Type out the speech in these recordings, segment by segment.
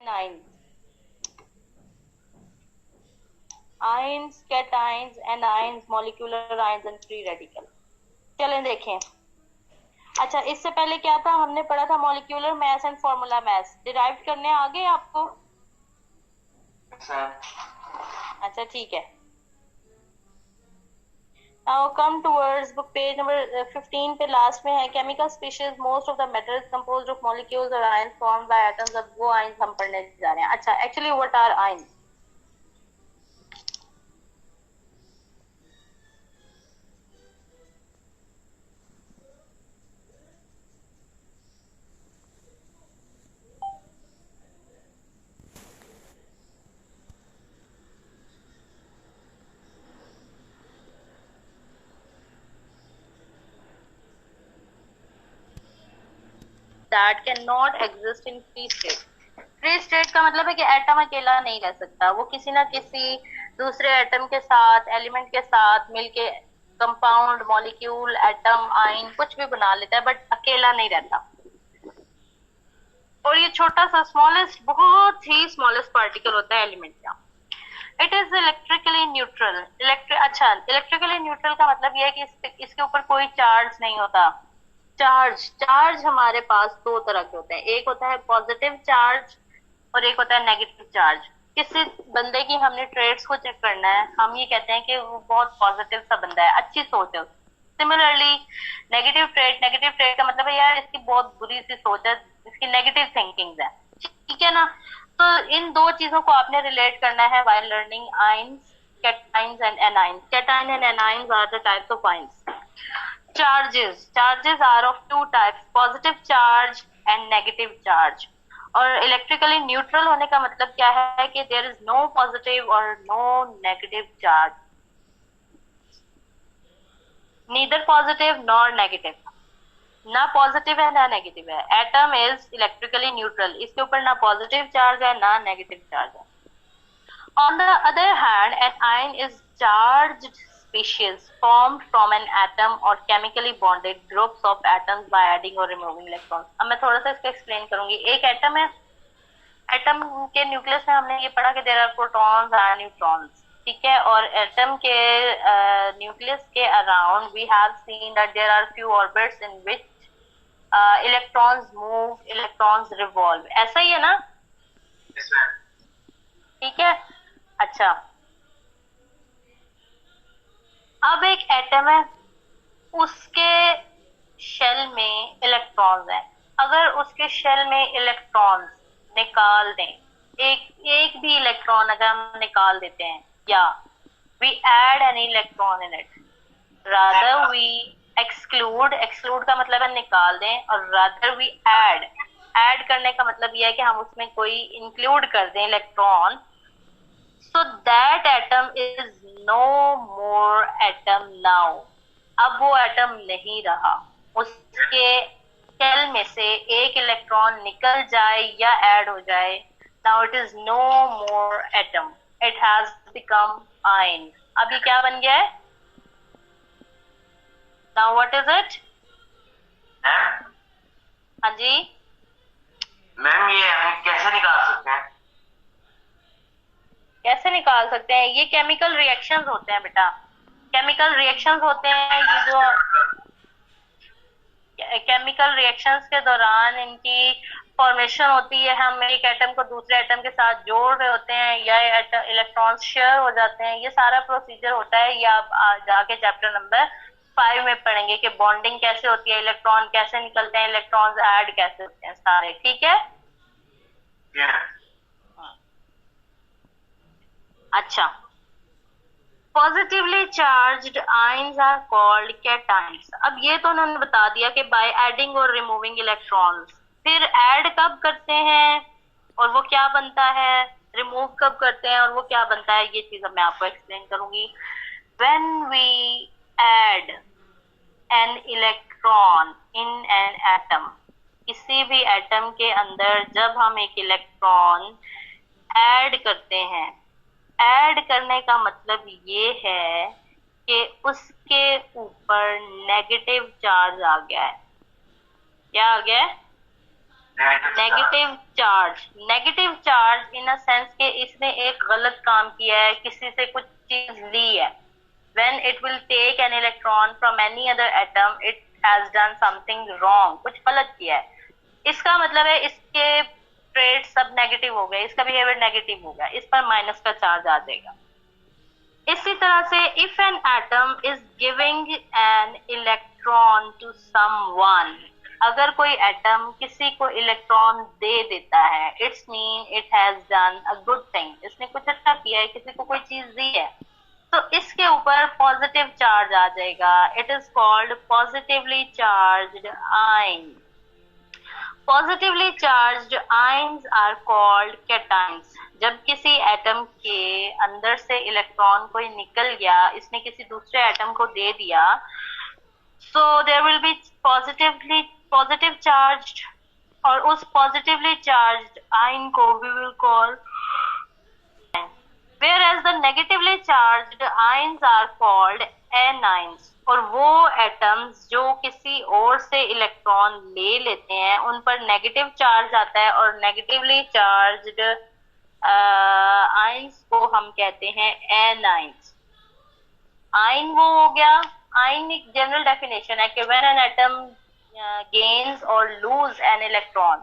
Nine. Ions, cations, anions, molecular ions and free radical. चलें देखें। अच्छा, इससे पहले क्या था, हमने पढ़ा था molecular mass and formula mass. Derive करने आ गए आपको? अच्छा ठीक है। Now come towards book page number 15 पे लास्ट में है chemical species most of the matter is composed of molecules or ions formed by atoms। अब वो ions हम पढ़ने जा रहे हैं। अच्छा, actually what are ions? That cannot exist in free state। Free state का मतलब है कि एटम अकेला नहीं रह सकता, वो किसी ना किसी दूसरे एटम के साथ, एलिमेंट के साथ मिलके कंपाउंड, मॉलिक्यूल, एटम, आयन कुछ भी बना लेता है, बट अकेला नहीं रहता। और ये छोटा सा स्मॉलेस्ट, बहुत ही स्मॉलेस्ट पार्टिकल होता है एलिमेंट का। It is electrically neutral. अच्छा, इलेक्ट्रिकली न्यूट्रल का मतलब यह है कि इसके ऊपर कोई चार्ज नहीं होता। चार्ज हमारे पास दो तरह के होते हैं, एक होता है पॉजिटिव चार्ज और एक होता है नेगेटिव चार्ज। किसी बंदे की हमने ट्रेड्स को चेक करना है, हम ये कहते हैं कि वो बहुत पॉजिटिव सा बंदा है, अच्छी सोच है। सिमिलरली नेगेटिव ट्रेड का मतलब है यार इसकी बहुत बुरी सी सोच है, इसकी नेगेटिव थिंकिंग है। ठीक है ना? तो इन दो चीजों को आपने रिलेट करना है while learning ions, cations and anions। cation and anions are the types of ions। charges are of two types, positive charge and negative charge। और इलेक्ट्रिकली न्यूट्रल होने का मतलब क्या है कि देयर इज नो पॉजिटिव और no negative charge, neither positive nor negative, ना positive है ना नेगेटिव है। एटम इज इलेक्ट्रिकली न्यूट्रल, इसके ऊपर ना पॉजिटिव चार्ज है ना नेगेटिव चार्ज है। On the other hand, an ion is charged species formed from an atom or chemically bonded groups of atoms by adding or removing electrons। अब मैं थोड़ा सा इसको एक्सप्लेन करूंगी। एक एटम है, एटम के न्यूक्लियस में हमने ये पढ़ा कि there are protons and neutrons. ठीक है? और एटम के न्यूक्लियस के around we have seen that there are few orbits in which electrons move, electrons revolve. ऐसा ही है ना? ठीक है। अच्छा, अब एक एटम है, उसके शेल में इलेक्ट्रॉन्स हैं। अगर उसके शेल में इलेक्ट्रॉन्स निकाल दें, एक भी इलेक्ट्रॉन अगर हम निकाल देते हैं, या we add an electron in it, rather we exclude का मतलब है निकाल दें, और रादर वी ऐड करने का मतलब यह है कि हम उसमें कोई इंक्लूड कर दें electron. So that atom is no more atom now। अब वो एटम नहीं रहा, उसके शेल में से एक इलेक्ट्रॉन निकल जाए या ऐड हो जाए, now it is no more atom, it has become ion। अब ये क्या बन गया है? Now what is it? हाँ जी मैम, ये हम कैसे निकाल सकते हैं? कैसे निकाल सकते हैं? ये केमिकल रिएक्शंस होते हैं बेटा, केमिकल रिएक्शंस होते हैं। ये जो केमिकल रिएक्शंस के दौरान इनकी फॉर्मेशन होती है, हम एक एटम को दूसरे एटम के साथ जोड़ रहे होते हैं या इलेक्ट्रॉन्स शेयर हो जाते हैं, ये सारा प्रोसीजर होता है। ये आप जाके चैप्टर नंबर 5 में पढ़ेंगे कि बॉन्डिंग कैसे होती है, इलेक्ट्रॉन कैसे निकलते हैं, इलेक्ट्रॉन्स ऐड कैसे होते हैं, सारे। ठीक है? अच्छा, positively charged ions are called cations. अब ये तो उन्होंने बता दिया कि बाय एडिंग और रिमूविंग इलेक्ट्रॉन्स। फिर ऐड कब करते हैं और वो क्या बनता है, रिमूव कब करते हैं और वो क्या बनता है, ये चीज मैं आपको एक्सप्लेन करूंगी। When we add an electron in an atom, किसी भी एटम के अंदर जब हम एक इलेक्ट्रॉन ऐड करते हैं, ऐड करने का मतलब ये है कि उसके ऊपर नेगेटिव चार्ज आ गया है। क्या आ गया है? Negative charge in a sense के इसने एक गलत काम किया है, किसी से कुछ चीज ली है. When it will take an electron from any other atom, it has done something wrong. कुछ गलत किया है. इसका मतलब है इसके ट्रेड सब नेगेटिव हो गए, इसका बिहेवियर नेगेटिव हो गया, इस पर माइनस का चार्ज आ जाएगा. इसी तरह से if an atom is giving an electron to someone, अगर कोई एटम किसी को इलेक्ट्रॉन दे देता है, it's mean it has done a good thing, इसने कुछ अच्छा किया है, किसी को कोई चीज दी है, तो इसके ऊपर पॉजिटिव चार्ज आ जाएगा. It is called positively charged ion. Positively charged ions are called cations. जब किसी एटम के अंदर से इलेक्ट्रॉन कोई निकल गया, इसने किसी दूसरे एटम को दे दिया, so there will be positive charged, और उस positively charged ion को we will call, whereas the negatively charged ions are called anions. और वो एटम्स जो किसी और से इलेक्ट्रॉन ले लेते हैं उन पर नेगेटिव चार्ज आता है, और नेगेटिवली चार्ज्ड आयंस को हम कहते हैं एनाइंस. आयन वो हो गया. आयन एक जनरल डेफिनेशन है कि when an atom gains or lose an electron,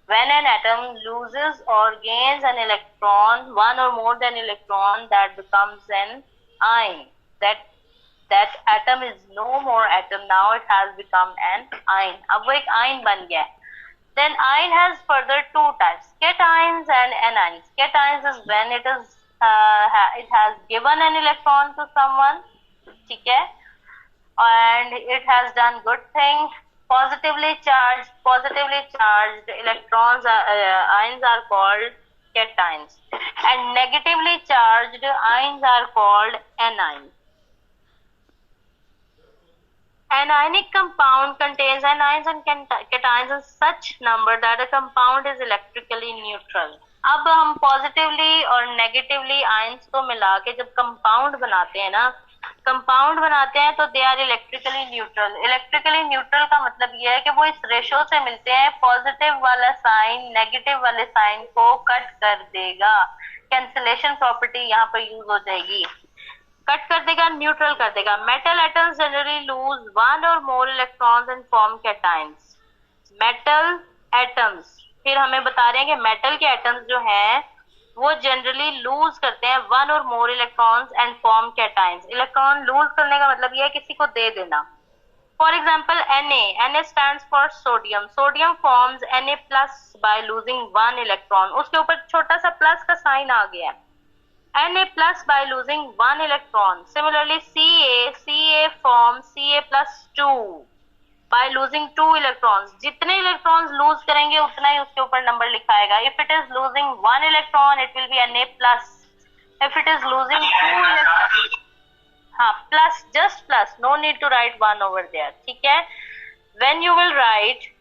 when an atom loses or gains an electron, one or more than electron, that becomes an ion. That atom is no more atom, now it has become an ion. अब वो एक ion बन गया. Then ion has further two types, cations and anions. Cations is when it has given an electron to someone, ठीक है, and it has done good thing. Positively charged electrons ions are called cations, and negatively charged ions are called anions. An ionic compound contains anions and cations in such number that the compound is electrically neutral. अब हम positively और negatively ions को मिला के जब compound बनाते हैं ना, कंपाउंड बनाते हैं तो they are electrically neutral. Electrically neutral का मतलब यह है कि वो इस रेशो से मिलते हैं, पॉजिटिव वाला साइन नेगेटिव वाले साइन को कट कर देगा. कैंसिलेशन प्रॉपर्टी यहाँ पर यूज हो जाएगी. कट कर देगा, न्यूट्रल कर देगा. Metal atoms generally lose one और more electrons and form cations. Metal atoms, फिर हमें बता रहे हैं कि मेटल के एटम्स जो हैं वो जनरली लूज करते हैं वन और more electrons and form cations. Electron lose करने का मतलब यह है किसी को दे देना. For example Na stands for sodium. Sodium forms Na plus by losing one electron. उसके ऊपर छोटा सा प्लस का साइन आ गया. Na plus by losing one electron. Similarly, Ca forms Ca plus 2 by losing 2 electrons. जितने electrons lose करेंगे उतना ही उसके ऊपर number लिखाएगा. If it is losing 1 electron, it will be Na plus. If it is losing 2 electrons, हाँ, plus, just plus, no need to write 1 over there. ठीक है. When you will write,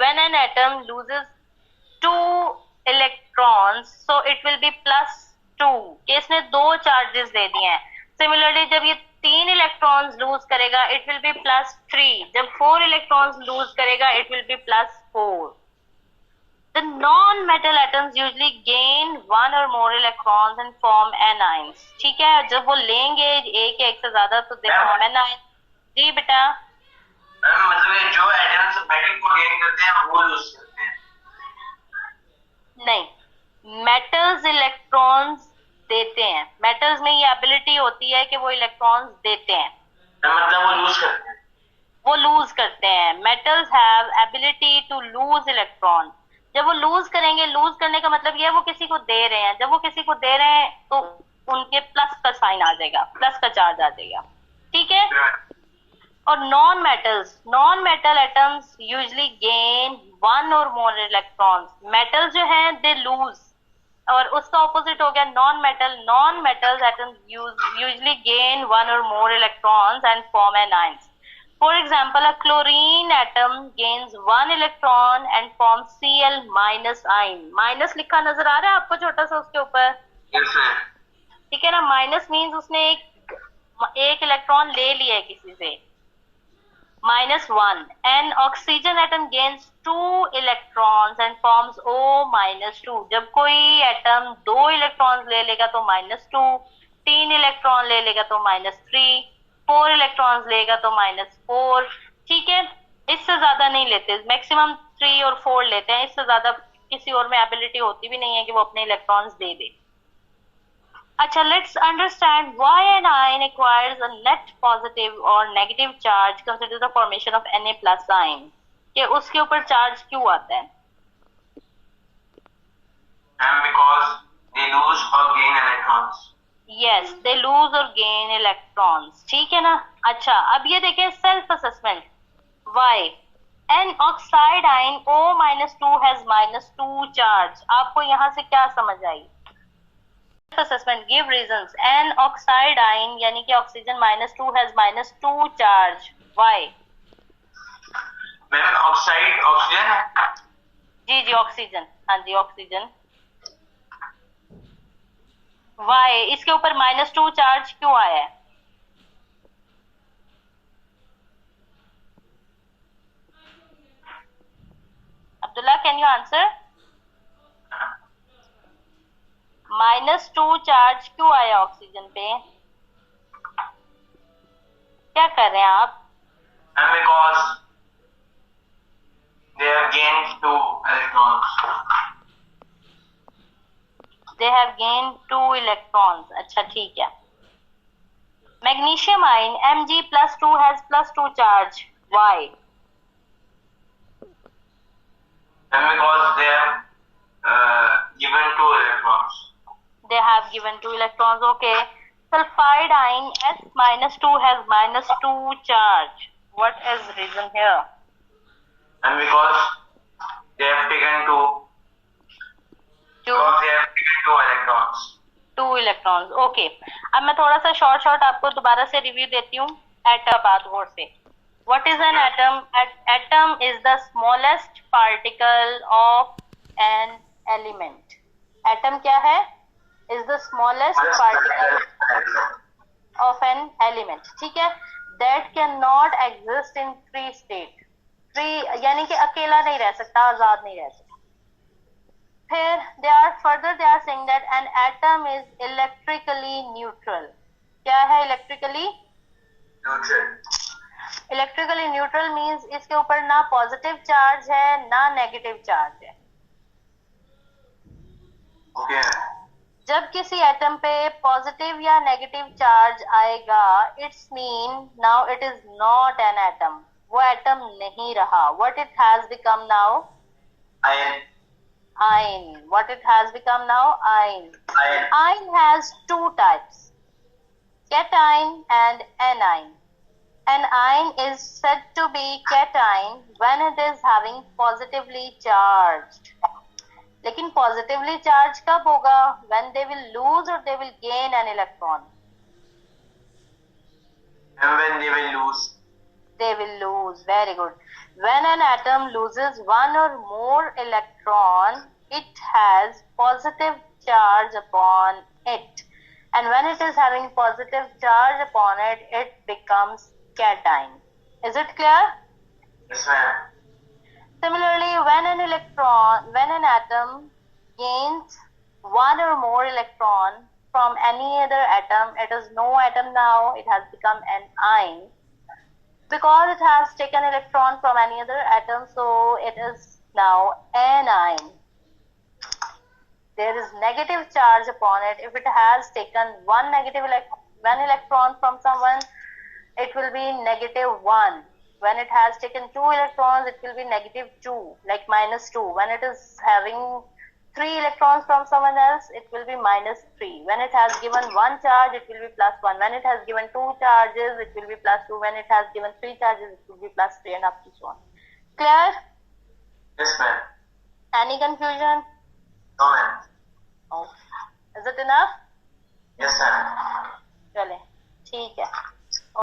when an atom loses 2 electrons, so it will be plus 2. इसने 2 charges दे दिए हैं. Similarly जब ये 3 electrons lose करेगा it will be plus 3. जब 4 electrons lose करेगा it will be plus 4. The non metal atoms usually gain one और more electrons and form anions. ठीक है, जब वो लेंगे एक या एक से ज्यादा तो दे फॉर्म एनाइन. जी बेटा, मतलब जो एटम्स मेटल को गेन करते हैं वो लूज करते हैं? नहीं, मेटल्स इलेक्ट्रॉन्स देते हैं. मेटल्स में ये एबिलिटी होती है कि वो इलेक्ट्रॉन्स देते हैं, मतलब वो लूज करते हैं. वो लूज करते हैं. Metals have ability to lose electron. जब वो लूज करेंगे, लूज करने का मतलब ये है वो किसी को दे रहे हैं. जब वो किसी को दे रहे हैं तो उनके प्लस का साइन आ जाएगा, प्लस का चार्ज आ जाएगा. ठीक है. और non metal atoms usually gain one और मोर इलेक्ट्रॉन्स. मेटल जो है दे लूज, और उसका ऑपोजिट हो गया non metal atoms usually gain one और more electrons and form anions. For example, a chlorine atom gains one electron and form Cl minus ion. Minus लिखा नजर आ रहा है आपको छोटा सा उसके ऊपर? ठीक है ना. माइनस मीन्स उसने एक इलेक्ट्रॉन ले लिया है किसी से. -1. An oxygen atom gains 2 electrons and forms O-2. जब कोई एटम 2 इलेक्ट्रॉन्स ले लेगा तो -2, 3 इलेक्ट्रॉन ले लेगा तो -3, 4 इलेक्ट्रॉन्स लेगा तो -4. ठीक है, इससे ज्यादा नहीं लेते, मैक्सिमम 3 और 4 लेते हैं, इससे ज्यादा किसी और में एबिलिटी होती भी नहीं है कि वो अपने इलेक्ट्रॉन्स दे दे. अच्छा, let's understand why an ion acquires a net positive or negative charge. Consider the formation of Na plus ion. कि उसके ऊपर चार्ज क्यों आता है? And because they lose or gain electrons. Yes, they lose or gain electrons. ठीक है ना? अच्छा, अब ये देखें self assessment. Why? An oxide ion O-2 has -2 charge. आपको यहाँ से क्या समझ आई? Assessment, give reasons. An oxide ion यानी कि oxygen -2 has -2 charge. Why? Ma'am oxide oxygen है. जी ऑक्सीजन, हाँ जी ऑक्सीजन. Why? इसके ऊपर -2 चार्ज क्यों आया है? Abdullah, can you answer? -2 charge क्यों आया ऑक्सीजन पे? क्या कर रहे हैं आप? And because they have gained 2 electrons. They have gained 2 electrons. अच्छा ठीक है. Magnesium ion Mg+2 has +2 charge. Why? And because they have given 2 electrons. They have given 2 electrons. Okay. Sulfide ion S-2 has -2 charge. What is the reason here? And because they have taken 2. Because they have taken 2 electrons. 2 electrons. Okay. अब मैं थोड़ा सा short आपको दोबारा से review देती हूँ. Atom बात गौर से. What is an atom? Atom is the smallest particle of an element. Atom क्या है? Is the smallest particle of an element. ठीक है? That cannot exist in free state. Free यानी कि अकेला नहीं रह सकता, आजाद नहीं रह सकता. फिर they are saying that an atom is electrically neutral. क्या है electrically? Neutral. Electrically neutral means इसके ऊपर ना पॉजिटिव चार्ज है ना नेगेटिव चार्ज है. Okay. जब किसी एटम पे पॉजिटिव या नेगेटिव चार्ज आएगा, it's mean now it is not an atom. वो एटम नहीं रहा. What it has become now? Ion. Ion. What it has become now? Ion. Ion. Ion has 2 types, cation and anion. An ion is said to be cation when it is having positively charged. लेकिन positively charge कब होगा? When they will lose or they will gain an electron. And when they will lose? They will lose. Very good. When an atom loses 1 or more electron, it has positive charge upon it. And when it is having positive charge upon it, it becomes cation. Is it clear? Yes, ma'am. Similarly, when an atom gains 1 or more electron from any other atom, it is no atom now, it has become an ion. Because it has taken electron from any other atom, so it is now anion. There is negative charge upon it. If it has taken one electron from someone, it will be -1. When it has taken 2 electrons, it will be -2, like -2. When it is having 3 electrons from someone else, it will be -3. When it has given 1 charge, it will be +1. When it has given 2 charges, it will be +2. When it has given 3 charges, it will be +3, and up to so on. Clear? Yes, ma'am. Any confusion? No, ma'am. Oh. Is it enough? Yes, ma'am. चले, ठीक है.